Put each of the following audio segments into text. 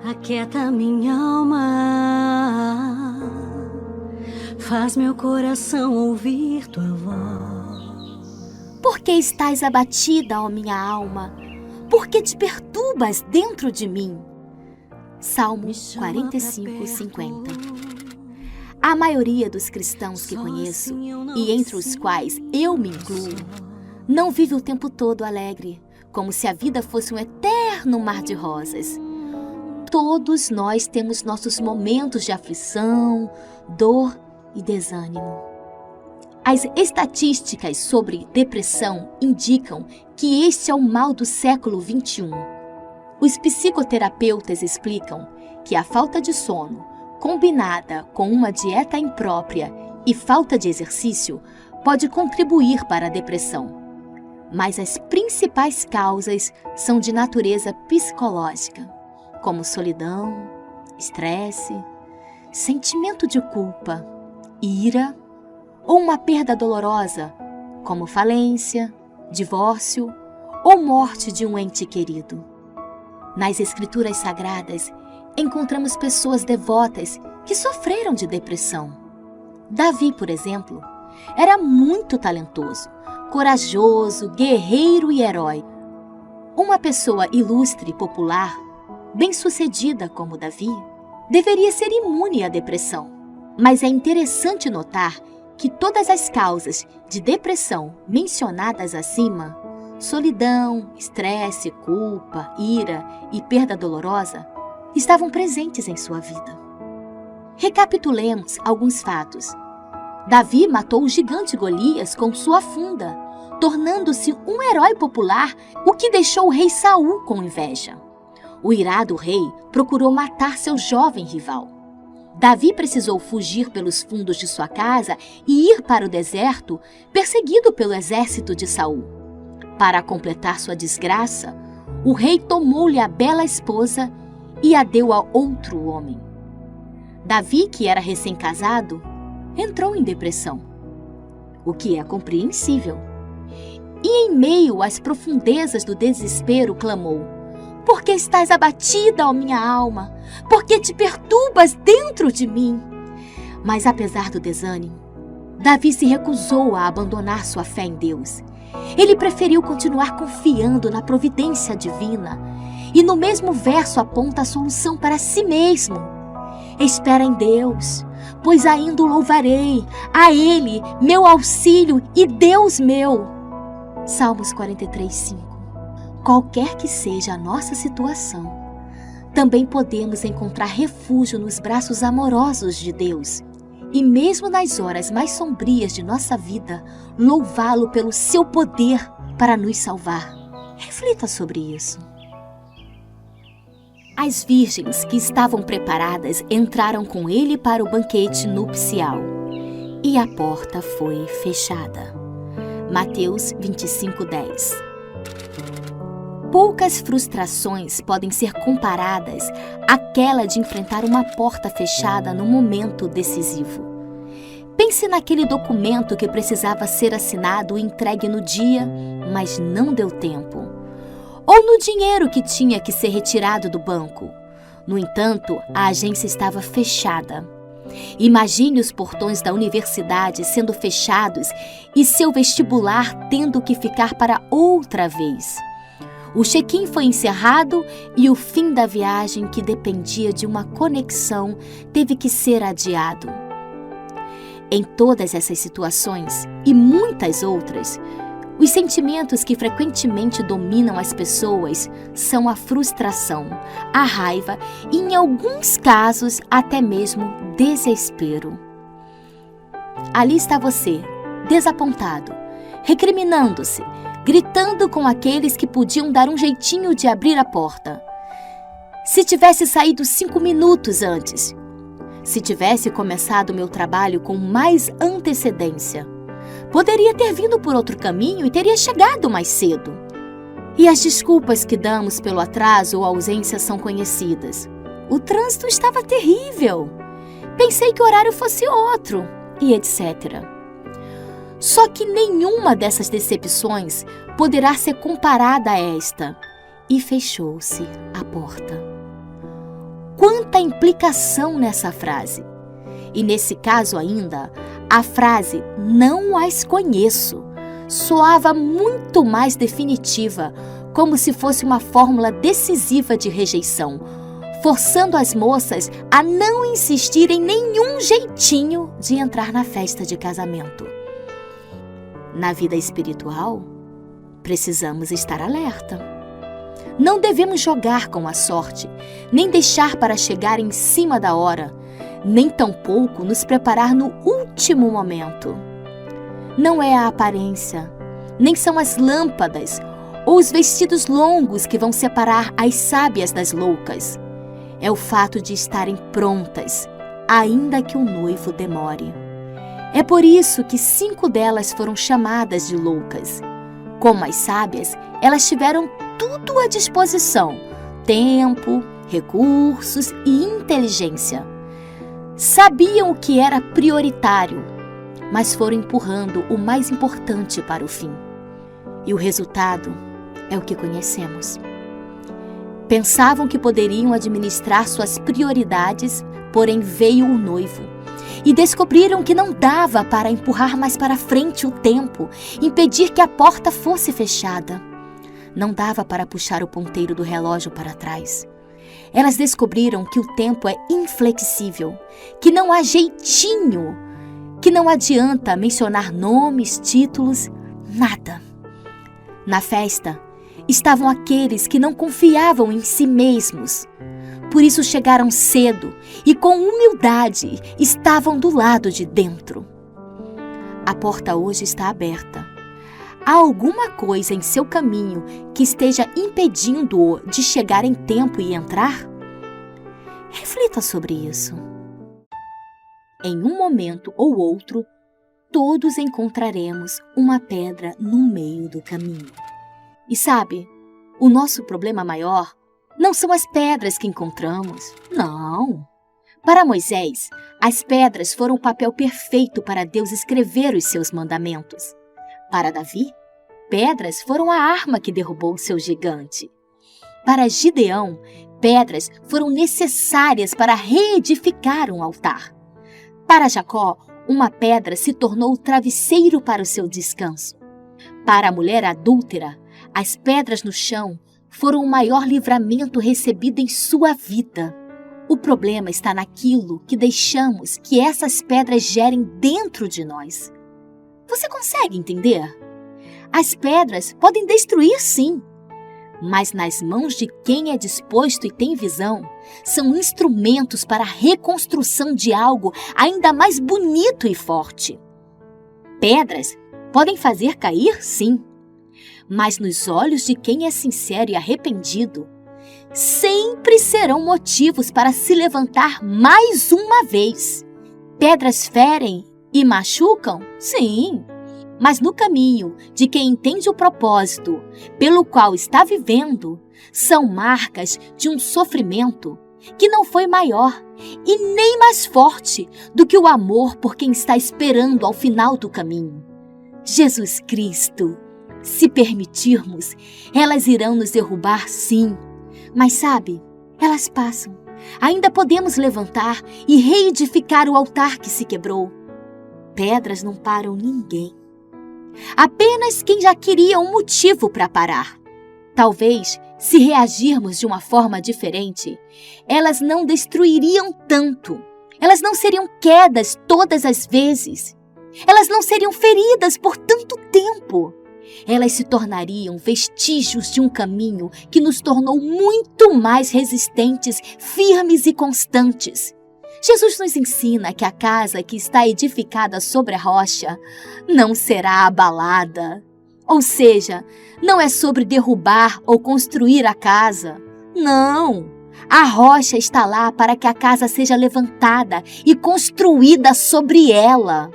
Aquieta minha alma, faz meu coração ouvir tua voz. Por que estás abatida, ó minha alma? Por que te perturbas dentro de mim? Salmo 45, 50. A maioria dos cristãos que conheço, e entre os quais eu me incluo, não vive o tempo todo alegre, como se a vida fosse um eterno mar de rosas. Todos nós temos nossos momentos de aflição, dor e desânimo. As estatísticas sobre depressão indicam que este é o mal do século XXI. Os psicoterapeutas explicam que a falta de sono, combinada com uma dieta imprópria e falta de exercício, pode contribuir para a depressão. Mas as principais causas são de natureza psicológica, como solidão, estresse, sentimento de culpa, ira ou uma perda dolorosa, como falência, divórcio ou morte de um ente querido. Nas Escrituras Sagradas, encontramos pessoas devotas que sofreram de depressão. Davi, por exemplo, era muito talentoso, corajoso, guerreiro e herói. Uma pessoa ilustre e popular, bem-sucedida como Davi, deveria ser imune à depressão. Mas é interessante notar que todas as causas de depressão mencionadas acima, solidão, estresse, culpa, ira e perda dolorosa, estavam presentes em sua vida. Recapitulemos alguns fatos. Davi matou o gigante Golias com sua funda, tornando-se um herói popular, o que deixou o rei Saul com inveja. O irado rei procurou matar seu jovem rival. Davi precisou fugir pelos fundos de sua casa e ir para o deserto, perseguido pelo exército de Saul. Para completar sua desgraça, o rei tomou-lhe a bela esposa e a deu a outro homem. Davi, que era recém-casado, entrou em depressão, o que é compreensível. E em meio às profundezas do desespero clamou: "Por que estás abatida, ó minha alma? Por que te perturbas dentro de mim?" Mas apesar do desânimo, Davi se recusou a abandonar sua fé em Deus. Ele preferiu continuar confiando na providência divina e no mesmo verso aponta a solução para si mesmo. "Espera em Deus, pois ainda o louvarei, a Ele, meu auxílio e Deus meu." Salmos 43, 5. Qualquer que seja a nossa situação, também podemos encontrar refúgio nos braços amorosos de Deus. E mesmo nas horas mais sombrias de nossa vida, louvá-lo pelo seu poder para nos salvar. Reflita sobre isso. As virgens que estavam preparadas entraram com ele para o banquete nupcial, e a porta foi fechada. Mateus 25:10. Poucas frustrações podem ser comparadas àquela de enfrentar uma porta fechada no momento decisivo. Pense naquele documento que precisava ser assinado e entregue no dia, mas não deu tempo. Ou no dinheiro que tinha que ser retirado do banco. No entanto, a agência estava fechada. Imagine os portões da universidade sendo fechados e seu vestibular tendo que ficar para outra vez. O check-in foi encerrado e o fim da viagem, que dependia de uma conexão, teve que ser adiado. Em todas essas situações e muitas outras, os sentimentos que frequentemente dominam as pessoas são a frustração, a raiva e, em alguns casos, até mesmo desespero. Ali está você, desapontado, recriminando-se, gritando com aqueles que podiam dar um jeitinho de abrir a porta. Se tivesse saído 5 minutos antes, se tivesse começado meu trabalho com mais antecedência, poderia ter vindo por outro caminho e teria chegado mais cedo. E as desculpas que damos pelo atraso ou ausência são conhecidas. O trânsito estava terrível. Pensei que o horário fosse outro, e etc. Só que nenhuma dessas decepções poderá ser comparada a esta. E fechou-se a porta. quanta implicação nessa frase. E nesse caso ainda, a frase "não as conheço" soava muito mais definitiva, como se fosse uma fórmula decisiva de rejeição, forçando as moças a não insistir em nenhum jeitinho de entrar na festa de casamento. Na vida espiritual, precisamos estar alerta. Não devemos jogar com a sorte, nem deixar para chegar em cima da hora, nem tampouco nos preparar no último momento. Não é a aparência, nem são as lâmpadas ou os vestidos longos que vão separar as sábias das loucas. É o fato de estarem prontas, ainda que o noivo demore. É por isso que 5 delas foram chamadas de loucas. Como as sábias, elas tiveram tudo à disposição: tempo, recursos e inteligência. Sabiam o que era prioritário, mas foram empurrando o mais importante para o fim. E o resultado é o que conhecemos. Pensavam que poderiam administrar suas prioridades, porém veio o noivo. E descobriram que não dava para empurrar mais para frente o tempo, impedir que a porta fosse fechada. Não dava para puxar o ponteiro do relógio para trás. Elas descobriram que o tempo é inflexível, que não há jeitinho, que não adianta mencionar nomes, títulos, nada. Na festa, estavam aqueles que não confiavam em si mesmos. Por isso chegaram cedo e com humildade estavam do lado de dentro. A porta hoje está aberta. Há alguma coisa em seu caminho que esteja impedindo-o de chegar em tempo e entrar? Reflita sobre isso. Em um momento ou outro, todos encontraremos uma pedra no meio do caminho. E sabe, o nosso problema maior não são as pedras que encontramos, não. Para Moisés, as pedras foram o papel perfeito para Deus escrever os seus mandamentos. Para Davi, pedras foram a arma que derrubou o seu gigante. Para Gideão, pedras foram necessárias para reedificar um altar. Para Jacó, uma pedra se tornou o travesseiro para o seu descanso. Para a mulher adúltera, as pedras no chão foram o maior livramento recebido em sua vida. O problema está naquilo que deixamos que essas pedras gerem dentro de nós. Você consegue entender? As pedras podem destruir, sim, mas nas mãos de quem é disposto e tem visão, são instrumentos para a reconstrução de algo ainda mais bonito e forte. Pedras podem fazer cair, sim, mas nos olhos de quem é sincero e arrependido, sempre serão motivos para se levantar mais uma vez. Pedras ferem e machucam? Sim, mas no caminho de quem entende o propósito pelo qual está vivendo, são marcas de um sofrimento que não foi maior e nem mais forte do que o amor por quem está esperando ao final do caminho. Jesus Cristo. Se permitirmos, elas irão nos derrubar, sim. Mas sabe, elas passam. Ainda podemos levantar e reedificar o altar que se quebrou. Pedras não param ninguém. Apenas quem já queria um motivo para parar. Talvez, se reagirmos de uma forma diferente, elas não destruiriam tanto. Elas não seriam quedas todas as vezes. Elas não seriam feridas por tanto tempo. Elas se tornariam vestígios de um caminho que nos tornou muito mais resistentes, firmes e constantes. Jesus nos ensina que a casa que está edificada sobre a rocha não será abalada. Ou seja, não é sobre derrubar ou construir a casa. Não! A rocha está lá para que a casa seja levantada e construída sobre ela.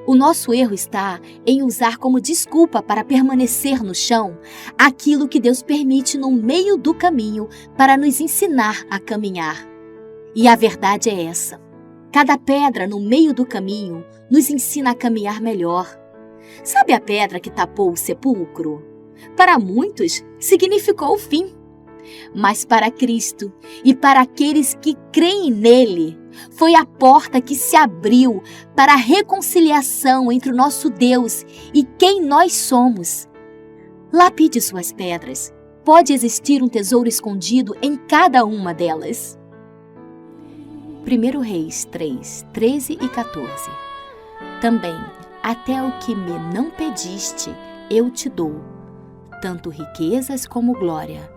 O nosso erro está em usar como desculpa para permanecer no chão aquilo que Deus permite no meio do caminho para nos ensinar a caminhar. E a verdade é essa. Cada pedra no meio do caminho nos ensina a caminhar melhor. Sabe a pedra que tapou o sepulcro? Para muitos, significou o fim. mas para Cristo e para aqueles que creem nele. Foi a porta que se abriu para a reconciliação entre o nosso Deus e quem nós somos. Lapide suas pedras. Pode existir um tesouro escondido em cada uma delas. 1 Reis 3, 13 e 14. Também, até o que me não pediste, eu te dou, tanto riquezas como glória,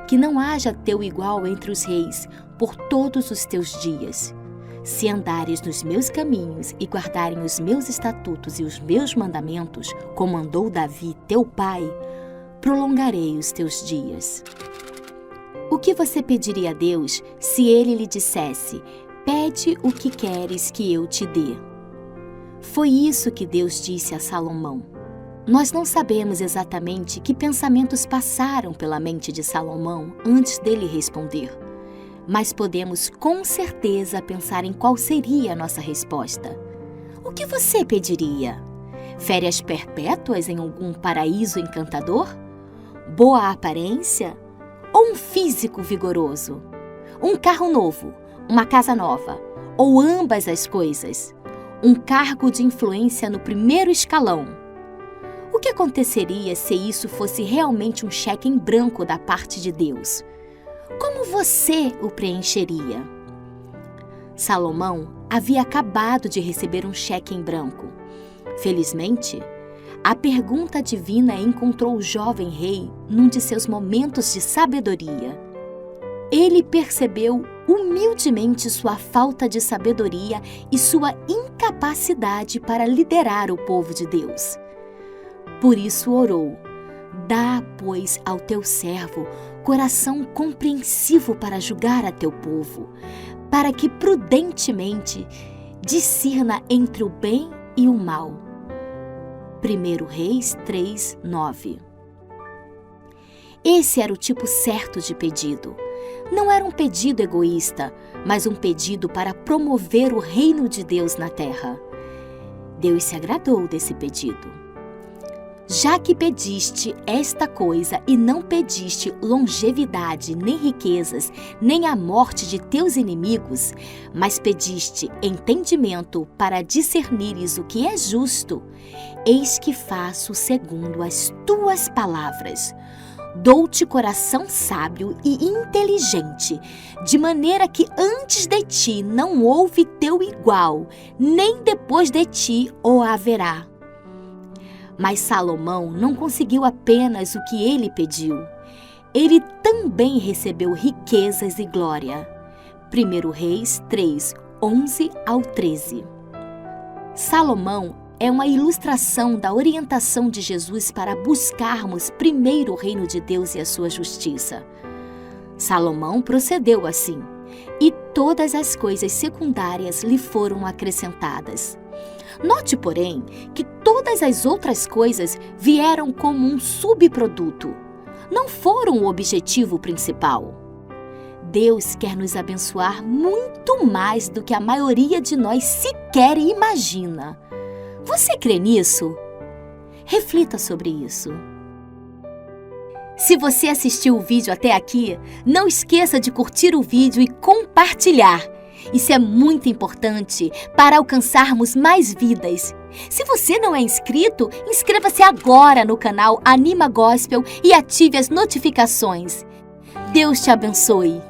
que não haja teu igual entre os reis por todos os teus dias. Se andares nos meus caminhos e guardarem os meus estatutos e os meus mandamentos, como andou Davi, teu pai, prolongarei os teus dias. O que você pediria a Deus se ele lhe dissesse: pede o que queres que eu te dê? Foi isso que Deus disse a Salomão. Nós não sabemos exatamente que pensamentos passaram pela mente de Salomão antes dele responder, mas podemos com certeza pensar em qual seria a nossa resposta. O que você pediria? Férias perpétuas em algum paraíso encantador? Boa aparência? Ou um físico vigoroso? Um carro novo? Uma casa nova? Ou ambas as coisas? Um cargo de influência no primeiro escalão? O que aconteceria se isso fosse realmente um cheque em branco da parte de Deus? Como você o preencheria? Salomão havia acabado de receber um cheque em branco. Felizmente, a pergunta divina encontrou o jovem rei num de seus momentos de sabedoria. Ele percebeu humildemente sua falta de sabedoria e sua incapacidade para liderar o povo de Deus. Por isso orou: dá, pois, ao teu servo coração compreensivo para julgar a teu povo, para que prudentemente discirna entre o bem e o mal. 1 Reis 3, 9. Esse era o tipo certo de pedido. Não era um pedido egoísta, mas um pedido para promover o reino de Deus na terra. Deus se agradou desse pedido. Já que pediste esta coisa e não pediste longevidade, nem riquezas, nem a morte de teus inimigos, mas pediste entendimento para discernires o que é justo, eis que faço segundo as tuas palavras. Dou-te coração sábio e inteligente, de maneira que antes de ti não houve teu igual, nem depois de ti o haverá. Mas Salomão não conseguiu apenas o que ele pediu. Ele também recebeu riquezas e glória. 1 Reis 3, 11 ao 13. Salomão é uma ilustração da orientação de Jesus para buscarmos primeiro o reino de Deus e a sua justiça. Salomão procedeu assim, e todas as coisas secundárias lhe foram acrescentadas. Note, porém, que todas as outras coisas vieram como um subproduto. Não foram o objetivo principal. Deus quer nos abençoar muito mais do que a maioria de nós sequer imagina. Você crê nisso? Reflita sobre isso. Se você assistiu o vídeo até aqui, não esqueça de curtir o vídeo e compartilhar. Isso é muito importante para alcançarmos mais vidas. Se você não é inscrito, inscreva-se agora no canal Anima Gospel e ative as notificações. Deus te abençoe.